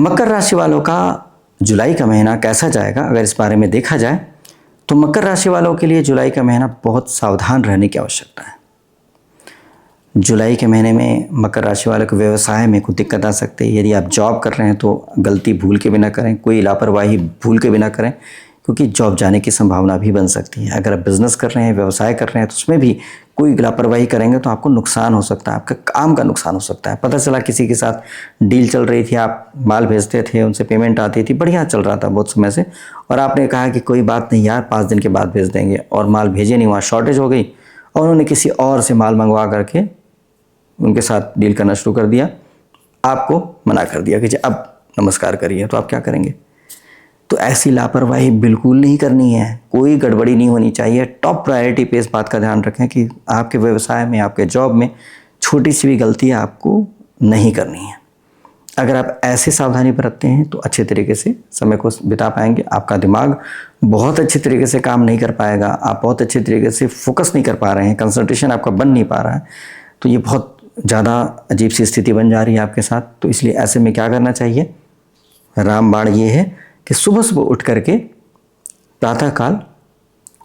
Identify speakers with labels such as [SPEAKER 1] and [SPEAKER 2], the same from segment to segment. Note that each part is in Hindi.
[SPEAKER 1] मकर राशि वालों का जुलाई का महीना कैसा जाएगा, अगर इस बारे में देखा जाए तो मकर राशि वालों के लिए जुलाई का महीना बहुत सावधान रहने की आवश्यकता है। जुलाई के महीने में मकर राशि वालों के व्यवसाय में कुछ दिक्कत आ सकती है। यदि आप जॉब कर रहे हैं तो गलती भूल के बिना करें, कोई लापरवाही भूल के बिना करें, क्योंकि जॉब जाने की संभावना भी बन सकती है। अगर आप बिजनेस कर रहे हैं, व्यवसाय कर रहे हैं, तो उसमें भी कोई लापरवाही करेंगे तो आपको नुकसान हो सकता है, आपका काम का नुकसान हो सकता है। पता चला किसी के साथ डील चल रही थी, आप माल भेजते थे, उनसे पेमेंट आती थी, बढ़िया चल रहा था बहुत समय से, और आपने कहा कि कोई बात नहीं यार 5 दिन के बाद भेज देंगे, और माल भेजे नहीं, वहाँ शॉर्टेज हो गई और उन्होंने किसी और से माल मंगवा करके उनके साथ डील करना शुरू कर दिया, आपको मना कर दिया कि जी अब नमस्कार करिए, तो आप क्या करेंगे? तो ऐसी लापरवाही बिल्कुल नहीं करनी है, कोई गड़बड़ी नहीं होनी चाहिए। टॉप प्रायोरिटी पे इस बात का ध्यान रखें कि आपके व्यवसाय में, आपके जॉब में छोटी सी भी गलती आपको नहीं करनी है। अगर आप ऐसे सावधानी बरतते हैं तो अच्छे तरीके से समय को बिता पाएंगे। आपका दिमाग बहुत अच्छे तरीके से काम नहीं कर पाएगा, आप बहुत अच्छे तरीके से फोकस नहीं कर पा रहे हैं, कंसंट्रेशन आपका बन नहीं पा रहा है, तो ये बहुत ज़्यादा अजीब सी स्थिति बन जा रही है आपके साथ। तो इसलिए ऐसे में क्या करना चाहिए? रामबाण ये है कि सुबह सुबह उठ करके प्रातःकाल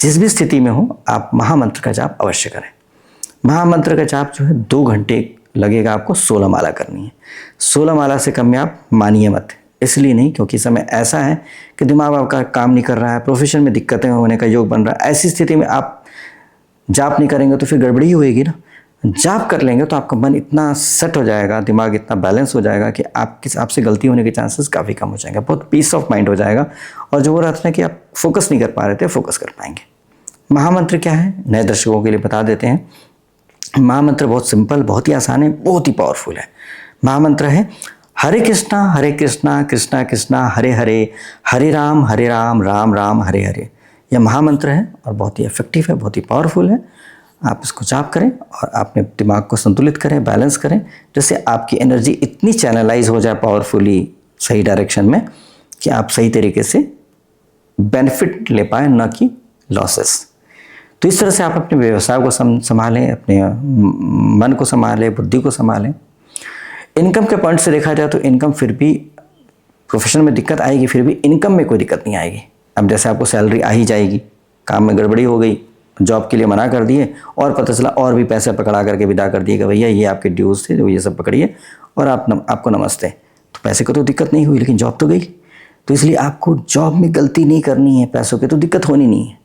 [SPEAKER 1] जिस भी स्थिति में हो आप महामंत्र का जाप अवश्य करें। महामंत्र का जाप जो है 2 घंटे लगेगा आपको, 16 माला करनी है। 16 माला से कम में आप मानिए मत, इसलिए नहीं क्योंकि समय ऐसा है कि दिमाग आपका काम नहीं कर रहा है, प्रोफेशन में दिक्कतें होने का योग बन रहा है। ऐसी स्थिति में आप जाप नहीं करेंगे तो फिर गड़बड़ी होएगी ना। जाप कर लेंगे तो आपका मन इतना सेट हो जाएगा, दिमाग इतना बैलेंस हो जाएगा कि आपसे गलती होने के चांसेस काफ़ी कम हो जाएंगे, बहुत पीस ऑफ माइंड हो जाएगा, और जो हो रहा था कि आप फोकस नहीं कर पा रहे थे, फोकस कर पाएंगे। महामंत्र क्या है, नए दर्शकों के लिए बता देते हैं। महामंत्र बहुत सिंपल, बहुत ही आसान है, बहुत ही पावरफुल है। महामंत्र है हरे कृष्णा कृष्णा कृष्णा हरे हरे, हरे राम राम राम हरे हरे। यह महामंत्र है और बहुत ही इफेक्टिव है, बहुत ही पावरफुल है। आप इसको जाप करें और अपने दिमाग को संतुलित करें, बैलेंस करें, जिससे आपकी एनर्जी इतनी चैनलाइज हो जाए पावरफुली सही डायरेक्शन में कि आप सही तरीके से बेनिफिट ले पाएँ, न कि लॉसेस। तो इस तरह से आप अपने व्यवसाय को संभालें, अपने मन को संभालें, बुद्धि को संभालें। इनकम के पॉइंट से देखा जाए तो इनकम फिर भी, प्रोफेशन में दिक्कत आएगी, फिर भी इनकम में कोई दिक्कत नहीं आएगी। अब जैसे आपको सैलरी आ ही जाएगी, काम में गड़बड़ी हो गई, जॉब के लिए मना कर दिए और पता चला और भी पैसे पकड़ा करके विदा कर दिए कि भैया ये आपके ड्यूज थे, जो ये सब पकड़िए और आपको नमस्ते। तो पैसे को तो दिक्कत नहीं हुई, लेकिन जॉब तो गई। तो इसलिए आपको जॉब में गलती नहीं करनी है, पैसों की तो दिक्कत होनी नहीं है।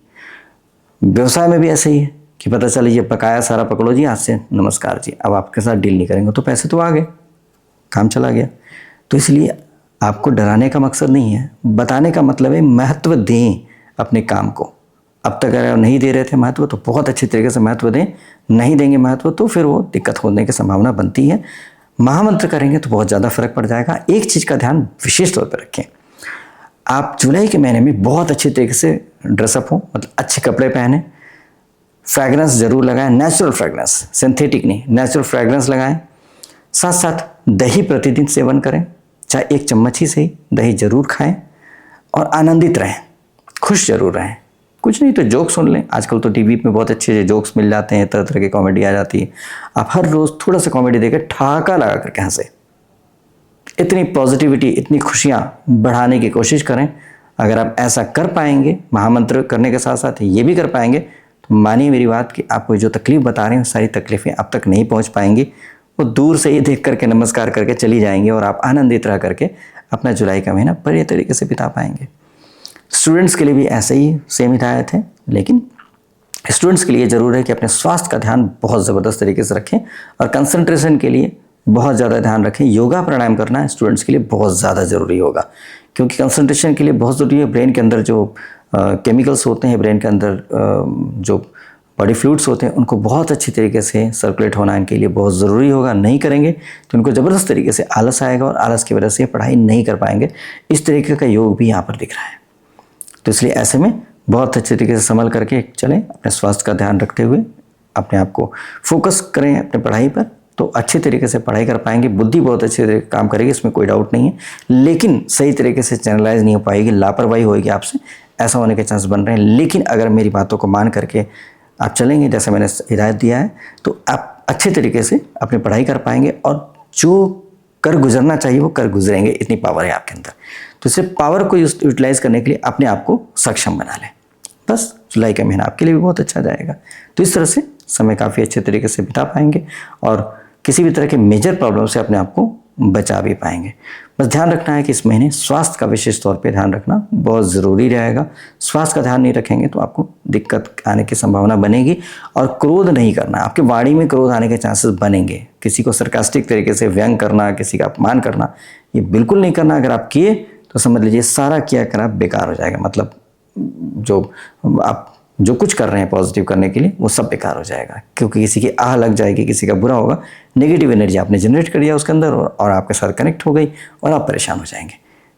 [SPEAKER 1] व्यवसाय में भी ऐसे ही है कि पता चला ये बकाया सारा पकड़ो जी, आज से नमस्कार जी, अब आपके साथ डील नहीं करेंगे, तो पैसे तो आ गए, काम चला गया। तो इसलिए आपको डराने का मकसद नहीं है, बताने का मतलब है महत्व दें अपने काम को। अब तक अगर नहीं दे रहे थे महत्व तो बहुत अच्छे तरीके से महत्व दें, नहीं देंगे महत्व तो फिर वो दिक्कत होने की संभावना बनती है। महामंत्र करेंगे तो बहुत ज़्यादा फर्क पड़ जाएगा। एक चीज़ का ध्यान विशेष तौर पर रखें, आप जुलाई के महीने में बहुत अच्छे तरीके से ड्रेसअप हो, मतलब अच्छे कपड़े पहने, फ्रैग्रेंस जरूर लगाएं, नेचुरल फ्रैग्रेंस, सिंथेटिक नहीं, नेचुरल फ्रैग्रेंस लगाएं। साथ साथ दही प्रतिदिन सेवन करें, चाहे 1 चम्मच ही सही, दही जरूर खाएं और आनंदित रहें, खुश जरूर रहें। कुछ नहीं तो जोक सुन लें, आजकल तो टीवी में बहुत अच्छे जोक्स मिल जाते हैं, तरह तरह की कॉमेडी आ जाती है। आप हर रोज़ थोड़ा सा कॉमेडी देकर ठहाका लगा करके हंसे, इतनी पॉजिटिविटी, इतनी खुशियाँ बढ़ाने की कोशिश करें। अगर आप ऐसा कर पाएंगे, महामंत्र करने के साथ साथ ये भी कर पाएंगे, तो मानिए मेरी बात कि आपको जो तकलीफ बता रहे हैं सारी तकलीफ़ें अब तक नहीं पहुँच पाएंगी, वो दूर से ही देख करके नमस्कार करके चली जाएंगी और आप आनंदित रह करके अपना जुलाई का महीना बढ़िया तरीके से बिता पाएंगे। स्टूडेंट्स के लिए भी ऐसे ही सेम हिदायत है, लेकिन स्टूडेंट्स के लिए ज़रूर है कि अपने स्वास्थ्य का ध्यान बहुत ज़बरदस्त तरीके से रखें और कंसंट्रेशन के लिए बहुत ज़्यादा ध्यान रखें। योगा प्राणायाम करना स्टूडेंट्स के लिए बहुत ज़्यादा ज़रूरी होगा, क्योंकि कंसंट्रेशन के लिए बहुत ज़रूरी है। ब्रेन के अंदर जो केमिकल्स होते हैं, ब्रेन के अंदर जो बॉडी फ्लूइड्स होते हैं, उनको बहुत अच्छी तरीके से सर्कुलेट होना इनके लिए बहुत ज़रूरी होगा। नहीं करेंगे तो इनको ज़बरदस्त तरीके से आलस आएगा और आलस की वजह से पढ़ाई नहीं कर पाएंगे। इस तरीके का योग भी यहाँ पर दिख रहा है। तो इसलिए ऐसे में बहुत अच्छे तरीके से संभल करके चलें, अपने स्वास्थ्य का ध्यान रखते हुए अपने आप को फोकस करें अपने पढ़ाई पर, तो अच्छे तरीके से पढ़ाई कर पाएंगे। बुद्धि बहुत अच्छे तरीके काम करेगी, इसमें कोई डाउट नहीं है, लेकिन सही तरीके से चैनलाइज नहीं हो पाएगी, लापरवाही होएगी आपसे, ऐसा होने के चांस बन रहे हैं। लेकिन अगर मेरी बातों को मान करके आप चलेंगे जैसे मैंने हिदायत दिया है, तो आप अच्छे तरीके से अपनी पढ़ाई कर पाएंगे और जो कर गुजरना चाहिए वो कर गुजरेंगे, इतनी पावर है आपके अंदर। तो इसे पावर को यूटिलाइज करने के लिए अपने आप को सक्षम बना लें। बस जुलाई का महीना आपके लिए भी बहुत अच्छा जाएगा। तो इस तरह से समय काफ़ी अच्छे तरीके से बिता पाएंगे और किसी भी तरह के मेजर प्रॉब्लम से अपने आप को बचा भी पाएंगे। बस ध्यान रखना है कि इस महीने स्वास्थ्य का विशेष तौर पे ध्यान रखना बहुत ज़रूरी रहेगा। स्वास्थ्य का ध्यान नहीं रखेंगे तो आपको दिक्कत आने की संभावना बनेगी। और क्रोध नहीं करना, आपके वाणी में क्रोध आने के चांसेस बनेंगे। किसी को सरकास्टिक तरीके से व्यंग करना, किसी का अपमान करना, ये बिल्कुल नहीं करना। अगर आप किए तो समझ लीजिए सारा किया करा बेकार हो जाएगा। मतलब आप जो कुछ कर रहे हैं पॉजिटिव करने के लिए वो सब बेकार हो जाएगा, क्योंकि किसी की आह लग जाएगी, किसी का बुरा होगा, नेगेटिव एनर्जी आपने जनरेट कर दिया उसके अंदर और आपके साथ कनेक्ट हो गई और आप परेशान हो जाएंगे।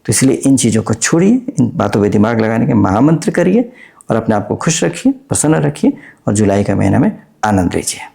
[SPEAKER 1] तो इसलिए इन चीज़ों को छोड़िए, इन बातों पे दिमाग लगाने के महामंत्र करिए और अपने आप को खुश रखिए, प्रसन्न रखिए और जुलाई का महीना में आनंद लीजिए।